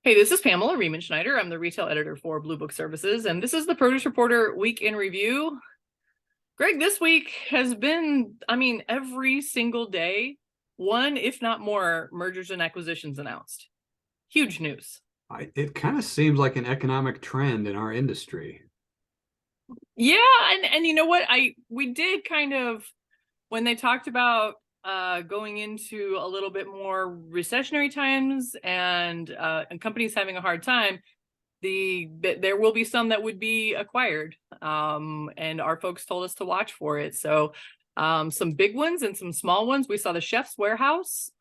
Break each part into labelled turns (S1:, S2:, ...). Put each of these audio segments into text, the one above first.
S1: Hey, this is Pamela Schneider. I'm the retail editor for Blue Book Services, and this is the Produce Reporter Week in Review. Greg, this week has been, every single day, one, if not more, mergers and acquisitions announced. Huge news.
S2: It kind of seems like an economic trend in our industry.
S1: Yeah, and you know what? We did kind of, when they talked about going into a little bit more recessionary times and companies having a hard time, there will be some that would be acquired, and our folks told us to watch for it. So some big ones and some small ones. We saw the Chef's Warehouse,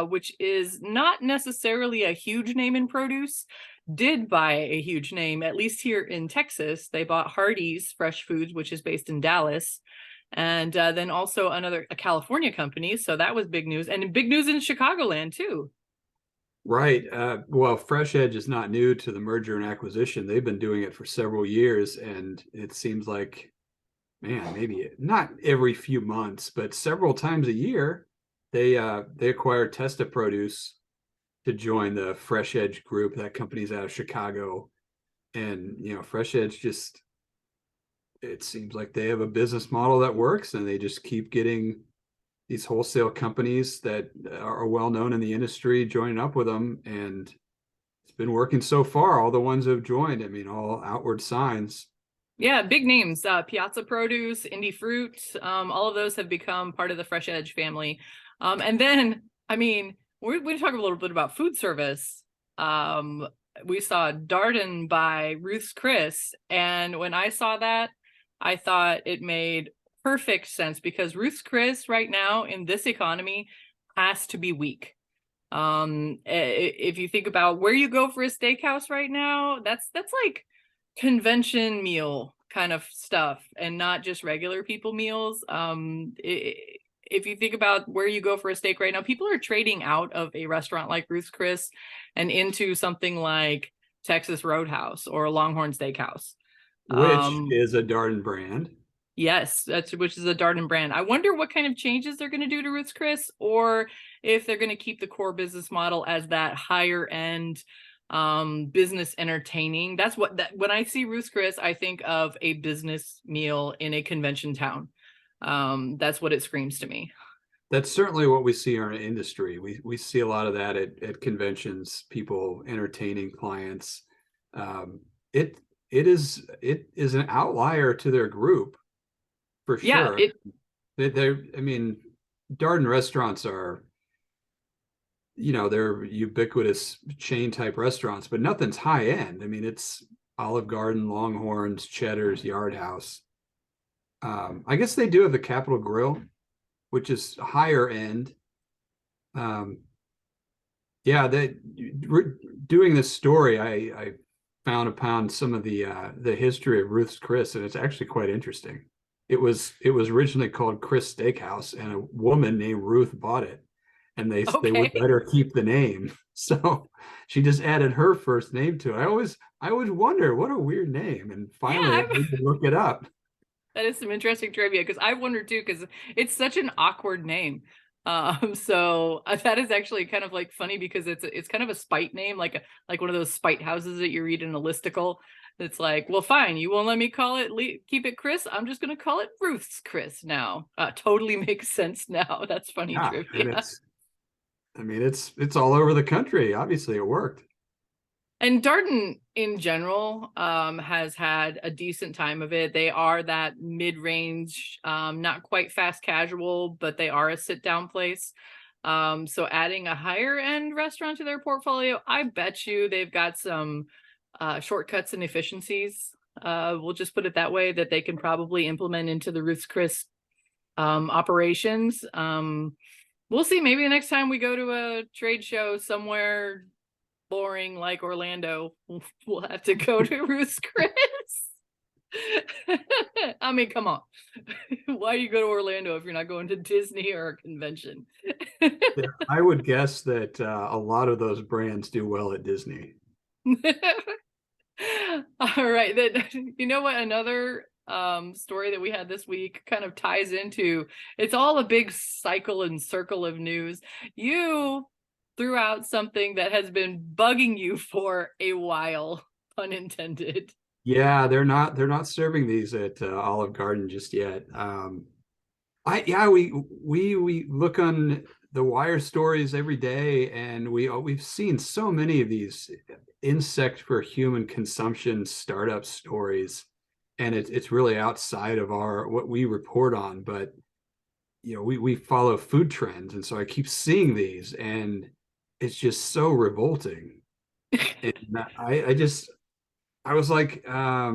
S1: which is not necessarily a huge name in produce, did buy a huge name, at least here in Texas. They bought Hardee's Fresh Foods, which is based in Dallas, and then also a California company. So that was big news, and big news in Chicagoland too.
S2: Right. Well, Fresh Edge is not new to the merger and acquisition. They've been doing it for several years, and it seems like, man, maybe not every few months, but several times a year, they acquire Testa Produce to join the Fresh Edge group. That company's out of Chicago, and Fresh Edge just, it seems like they have a business model that works, and they just keep getting these wholesale companies that are well known in the industry joining up with them, and it's been working so far. All the ones who have joined, all outward signs.
S1: Yeah, big names, Piazza Produce, Indie Fruit, all of those have become part of the Fresh Edge family. And then, we talk a little bit about food service. We saw Darden by Ruths Chris, and when I saw that, I thought it made perfect sense, because Ruth's Chris right now in this economy has to be weak. If you think about where you go for a steakhouse right now, that's like convention meal kind of stuff and not just regular people meals. If you think about where you go for a steak right now, people are trading out of a restaurant like Ruth's Chris and into something like Texas Roadhouse or Longhorn Steakhouse,
S2: Which is a Darden brand.
S1: yes, which is a Darden brand. I wonder what kind of changes they're going to do to Ruth's Chris, or if they're going to keep the core business model as that higher end business entertaining. That's when I see Ruth's Chris, I think of a business meal in a convention town. That's what it screams to me.
S2: That's certainly what we see in our industry. We see a lot of that at conventions, people entertaining clients. It is an outlier to their group for
S1: Yeah,
S2: sure. Darden restaurants are, they're ubiquitous chain type restaurants, but nothing's high end. It's Olive Garden, Longhorns, Cheddar's, Yard House. I guess they do have the Capitol Grill, which is higher end. Yeah, doing this story, I found upon some of the history of Ruth's Chris, and it's actually quite interesting. It was originally called Chris Steakhouse, and a woman named Ruth bought it, and they would let her keep the name. So she just added her first name to it. I always wonder, what a weird name, and finally I need to look it up.
S1: That is some interesting trivia, because I wondered too, because it's such an awkward name. So that is actually kind of like funny, because it's kind of a spite name, like one of those spite houses that you read in a listicle. It's like, well, fine, you won't let me keep it Chris. I'm just going to call it Ruth's Chris now. Totally makes sense now. That's funny trivia.
S2: And it's all over the country. Obviously, it worked.
S1: And Darden in general has had a decent time of it. They are that mid-range, not quite fast casual, but they are a sit-down place. So adding a higher end restaurant to their portfolio, I bet you they've got some shortcuts and efficiencies. We'll just put it that way, that they can probably implement into the Ruth's Chris operations. We'll see. Maybe the next time we go to a trade show somewhere boring like Orlando, we'll have to go to Ruth's Chris. Come on. Why do you go to Orlando if you're not going to Disney or a convention?
S2: I would guess that a lot of those brands do well at Disney.
S1: All right, then, you know what, another story that we had this week kind of ties into, it's all a big cycle and circle of news. You threw out something that has been bugging you for a while, pun intended.
S2: Yeah, they're not serving these at Olive Garden just yet. I yeah, we look on the wire stories every day, and we've seen so many of these insect for human consumption startup stories, and it's really outside of our what we report on. But we follow food trends, and so I keep seeing these, and it's just so revolting. And I was like, I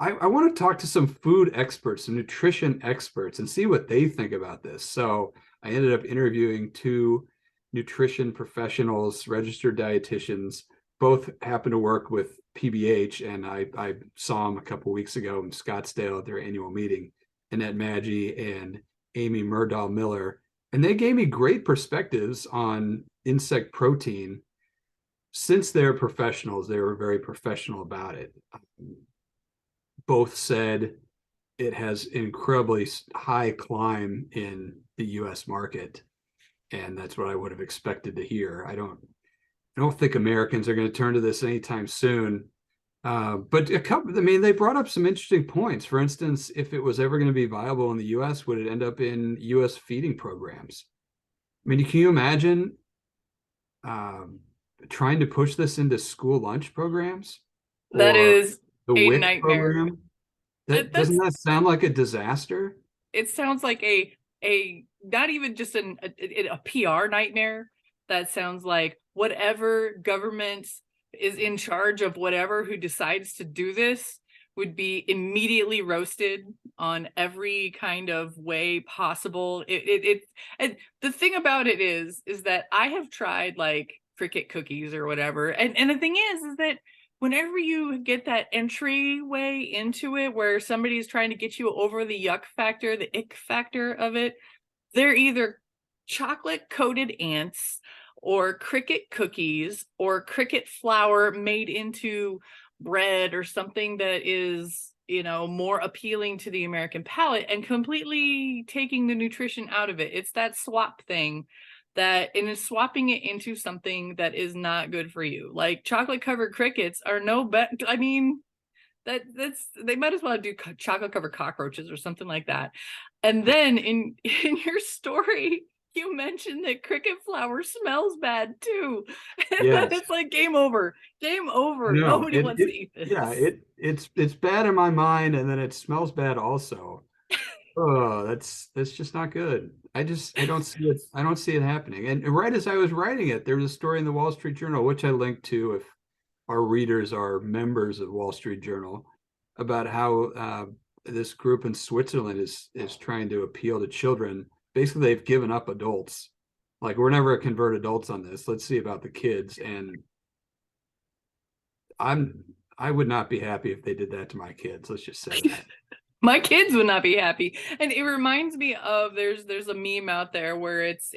S2: want to talk to some food experts, some nutrition experts, and see what they think about this. So I ended up interviewing two nutrition professionals, registered dietitians. Both happen to work with PBH, and I saw them a couple weeks ago in Scottsdale at their annual meeting. Annette Maggi and Amy Murdahl Miller, and they gave me great perspectives on insect protein. Since they're professionals, they were very professional about it. Both said it has incredibly high climb in the U.S. market, and that's what I would have expected to hear. I don't think Americans are going to turn to this anytime soon. But I mean, they brought up some interesting points. For instance, if it was ever going to be viable in the U.S., would it end up in U.S. feeding programs? I mean, can you imagine trying to push this into school lunch programs
S1: That
S2: or
S1: is
S2: the
S1: a
S2: WIC
S1: nightmare.
S2: program? That doesn't
S1: That's
S2: that sound like a disaster?
S1: it sounds like a not even just a PR nightmare. That sounds like whatever government is in charge of whatever who decides to do this would be immediately roasted on every kind of way possible. And the thing about it is that I have tried like cricket cookies or whatever, and the thing is that whenever you get that entryway into it where somebody's trying to get you over the yuck factor, the ick factor of it, they're either chocolate coated ants or cricket cookies or cricket flour made into bread or something that is, more appealing to the American palate and completely taking the nutrition out of it. It's that swap thing that and is swapping it into something that is not good for you. Like chocolate covered crickets are no better. I mean, that's they might as well do chocolate covered cockroaches or something like that. And then in your story, you mentioned that cricket flour smells bad too. And then
S2: Yes.
S1: it's like game over. Game over.
S2: No,
S1: Nobody wants to eat
S2: yeah,
S1: this.
S2: it's bad in my mind, and then it smells bad also. Oh, that's just not good. I don't see it. I don't see it happening. And right as I was writing it, there was a story in the Wall Street Journal, which I linked to if our readers are members of Wall Street Journal, about how this group in Switzerland is trying to appeal to children. Basically, they've given up adults. Like, we're never gonna convert adults on this. Let's see about the kids. And I would not be happy if they did that to my kids. Let's just say that.
S1: My kids would not be happy. And it reminds me of there's a meme out there where it's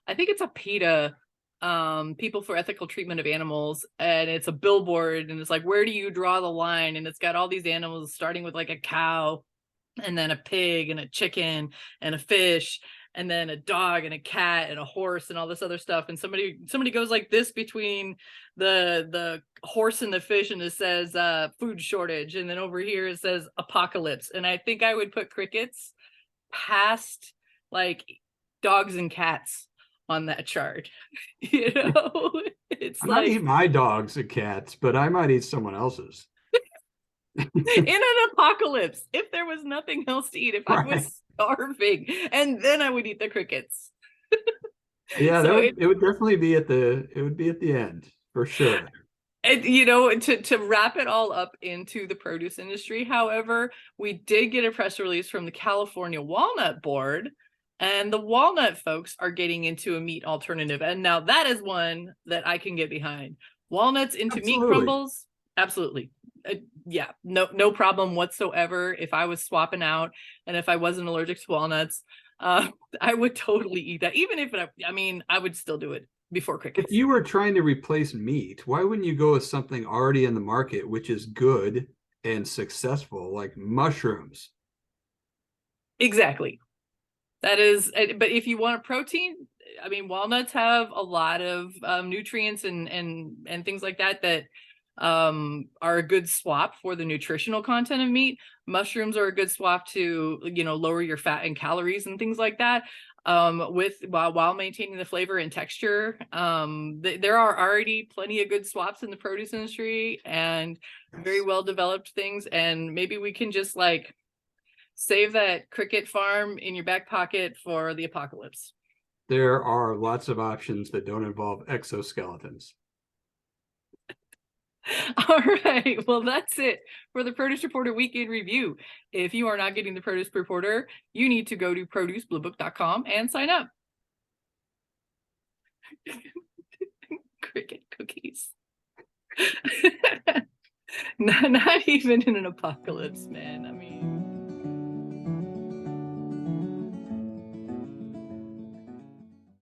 S1: I think it's a PETA, people for ethical treatment of animals, and it's a billboard and it's like, where do you draw the line? And it's got all these animals starting with like a cow and then a pig and a chicken and a fish and then a dog and a cat and a horse and all this other stuff. And somebody goes like this between the horse and the fish, and it says food shortage, and then over here it says apocalypse. And I think I would put crickets past like dogs and cats on that chart. It's
S2: I'm not
S1: like
S2: eat my dogs and cats, but I might eat someone else's.
S1: in an apocalypse, if there was nothing else to eat, if I
S2: Right.
S1: was starving, and then I would eat the crickets.
S2: Yeah,
S1: So
S2: it would definitely be at the end for sure.
S1: and to wrap it all up into the produce industry, however, we did get a press release from the California Walnut Board, and the walnut folks are getting into a meat alternative. And now that is one that I can get behind. Walnuts into meat
S2: Absolutely.
S1: crumbles, absolutely. Yeah, no problem whatsoever. If I was swapping out and if I wasn't allergic to walnuts, I would totally eat that. Even if I mean, I would still do it before
S2: If
S1: crickets.
S2: you were trying to replace meat, why wouldn't you go with something already in the market, which is good and successful, like mushrooms?
S1: Exactly. That is, but if you want a protein, I mean, walnuts have a lot of nutrients and things like that that are a good swap for the nutritional content of meat. Mushrooms are a good swap to, you know, lower your fat and calories and things like that, while maintaining the flavor and texture. There are already plenty of good swaps in the produce industry and very well developed things, and maybe we can just like save that cricket farm in your back pocket for the apocalypse.
S2: There are lots of options that don't involve exoskeletons.
S1: All right. Well, that's it for the Produce Reporter Weekend Review. If you are not getting the Produce Reporter, you need to go to producebluebook.com and sign up. Cricket cookies. Not even in an apocalypse, man.